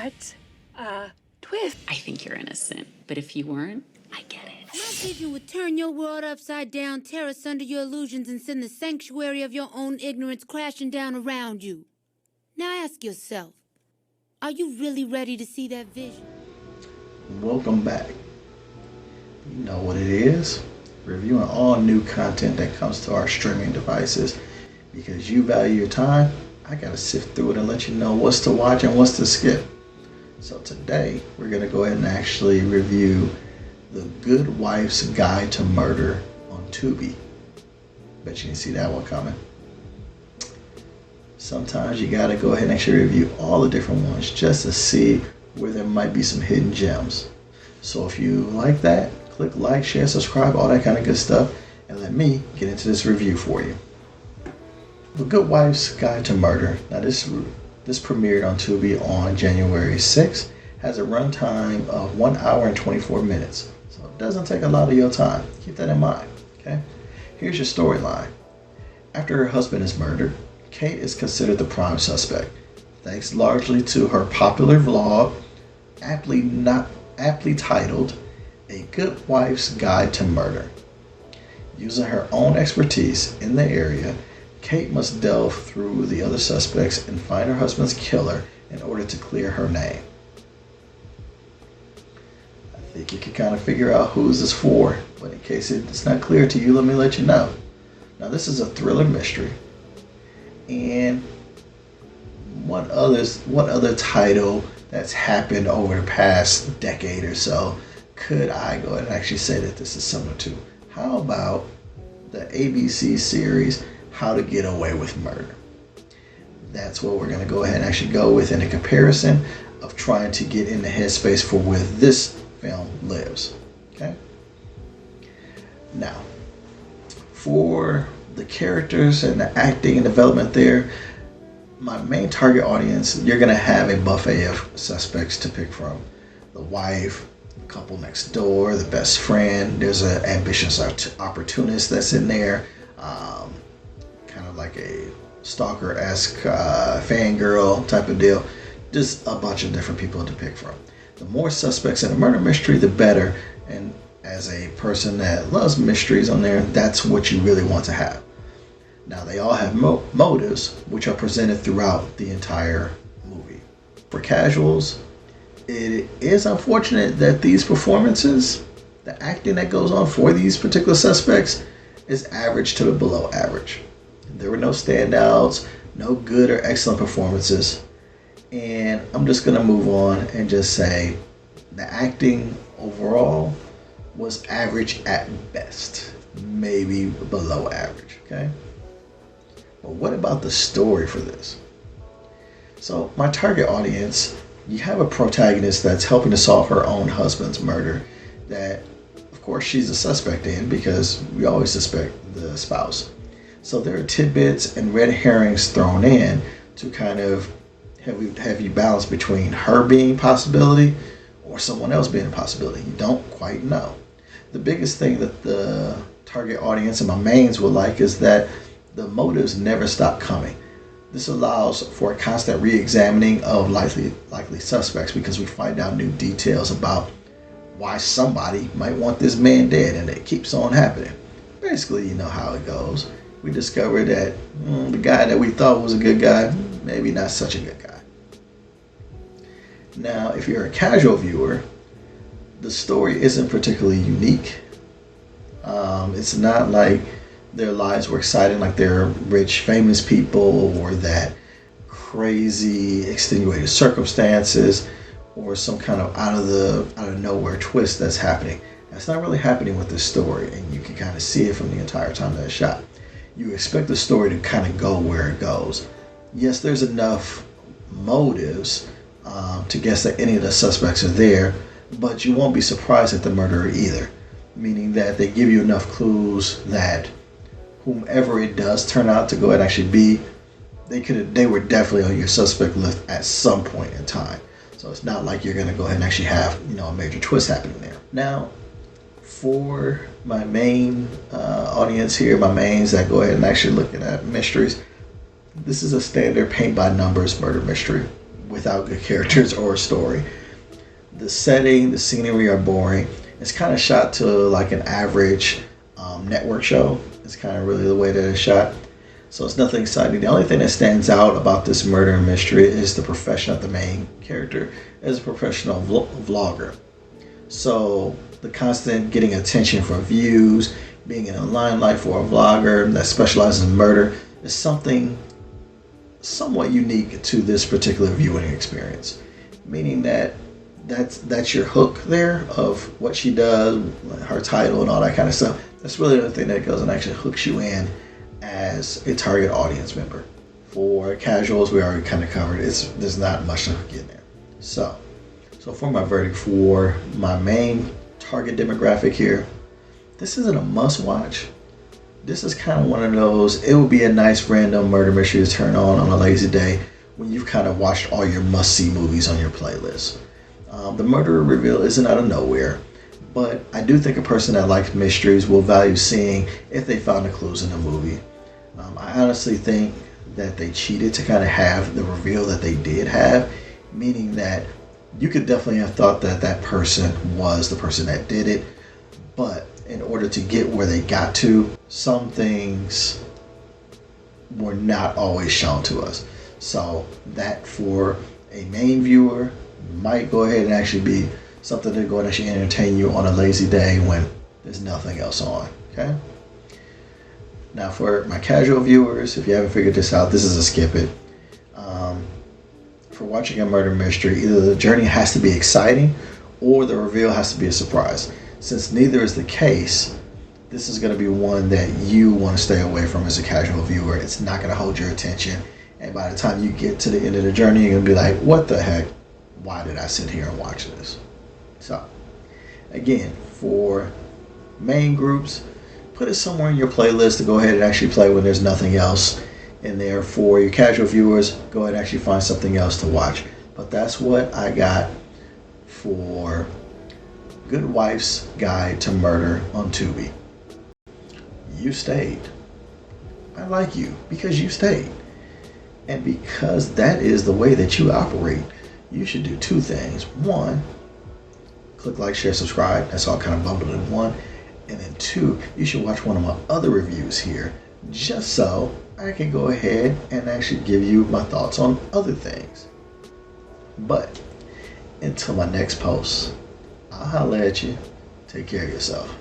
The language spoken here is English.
What a twist. I think you're innocent, but if you weren't, I get it. My vision would turn your world upside down, tear asunder your illusions, and send the sanctuary of your own ignorance crashing down around you. Now ask yourself, are you really ready to see that vision? Welcome back. You know what it is. Reviewing all new content that comes to our streaming devices. Because you value your time, I gotta sift through it and let you know what's to watch and what's to skip. So today, we're gonna go ahead and actually review The Good Wife's Guide to Murder on Tubi. Bet you didn't see that one coming. Sometimes you gotta go ahead and actually review all the different ones just to see where there might be some hidden gems. So if you like that, click like, share, subscribe, all that kind of good stuff, and let me get into this review for you. The Good Wife's Guide to Murder. Now this premiered on Tubi on January 6th. Has a runtime of 1 hour and 24 minutes. So it doesn't take a lot of your time. Keep that in mind. Okay? Here's your storyline. After her husband is murdered, Kate is considered the prime suspect, thanks largely to her popular vlog, aptly titled A Good Wife's Guide to Murder. Using her own expertise in the area, Kate must delve through the other suspects and find her husband's killer in order to clear her name. I think you can kind of figure out who this is for, but in case it's not clear to you, let me let you know. Now this is a thriller mystery. And what other title that's happened over the past decade or so could I go ahead and actually say that this is similar to? How about the ABC series How to Get Away with Murder? That's what we're going to go ahead and actually go with in a comparison of trying to get in the headspace for where this film lives. Okay? Now, for the characters and the acting and development there, my main target audience, you're going to have a buffet of suspects to pick from. The wife, the couple next door, the best friend, there's an ambitious opportunist that's in there, kind of like a stalker-esque fangirl type of deal. Just a bunch of different people to pick from. The more suspects in a murder mystery, the better. And as a person that loves mysteries on there, that's what you really want to have. Now, they all have motives, which are presented throughout the entire movie. For casuals, it is unfortunate that these performances, the acting that goes on for these particular suspects, is average to below average. There were no standouts, no good or excellent performances. And I'm just going to move on and just say the acting overall was average at best, maybe below average, okay? But what about the story for this? So my target audience, you have a protagonist that's helping to solve her own husband's murder that, of course, she's a suspect in because we always suspect the spouse. So there are tidbits and red herrings thrown in to kind of have you balance between her being a possibility or someone else being a possibility. You don't quite know. The biggest thing that the target audience and my mains will like is that the motives never stop coming. This allows for a constant re-examining of likely suspects because we find out new details about why somebody might want this man dead, and it keeps on happening. Basically, you know how it goes. We discover that the guy that we thought was a good guy, maybe not such a good guy. Now, if you're a casual viewer, the story isn't particularly unique. It's not like their lives were exciting, like they're rich, famous people, or that crazy, extenuated circumstances, or some kind of out of nowhere twist that's happening. That's not really happening with this story, and you can kind of see it from the entire time that it's shot. You expect the story to kind of go where it goes. Yes, there's enough motives to guess that any of the suspects are there, but you won't be surprised at the murderer either. Meaning that they give you enough clues that whomever it does turn out to go and actually be, they were definitely on your suspect list at some point in time. So it's not like you're going to go ahead and actually have a major twist happening there. Now, for my main audience here, my mains that go ahead and actually looking at mysteries, this is a standard paint by numbers murder mystery. without good characters or a story. The setting, the scenery are boring. It's kind of shot to like an average network show. It's kind of really the way that it's shot. So it's nothing exciting. The only thing that stands out about this murder mystery is the profession of the main character as a professional vlogger. So the constant getting attention for views, being in a limelight for a vlogger that specializes in murder is something somewhat unique to this particular viewing experience. Meaning that that's your hook there of what she does, her title and all that kind of stuff. That's really the thing that goes and actually hooks you in as a target audience member. For casuals, we already kind of covered. There's not much to hook in there. So for my verdict for my main target demographic here, this isn't a must watch. This is kind of one of those, it would be a nice random murder mystery to turn on a lazy day when you've kind of watched all your must-see movies on your playlist. The murder reveal isn't out of nowhere, but I do think a person that likes mysteries will value seeing if they found the clues in the movie. I honestly think that they cheated to kind of have the reveal that they did have, meaning that you could definitely have thought that that person was the person that did it, but in order to get where they got to, some things were not always shown to us. So that for a main viewer might go ahead and actually be something to go and actually entertain you on a lazy day when there's nothing else on. Okay. Now for my casual viewers, if you haven't figured this out, this is a skip it. For watching a murder mystery, either the journey has to be exciting or the reveal has to be a surprise. Since neither is the case, this is going to be one that you want to stay away from as a casual viewer. It's not going to hold your attention. And by the time you get to the end of the journey, you're going to be like, what the heck? Why did I sit here and watch this? So, again, for main groups, put it somewhere in your playlist to go ahead and actually play when there's nothing else in there. For your casual viewers, go ahead and actually find something else to watch. But that's what I got for Good Wife's Guide to Murder on Tubi. You stayed. I like you because you stayed. And because that is the way that you operate, you should do two things. One, click like, share, subscribe. That's all kind of bundled in one. And then two, you should watch one of my other reviews here, just so I can go ahead and actually give you my thoughts on other things. But until my next post, I'll holler at you. Take care of yourself.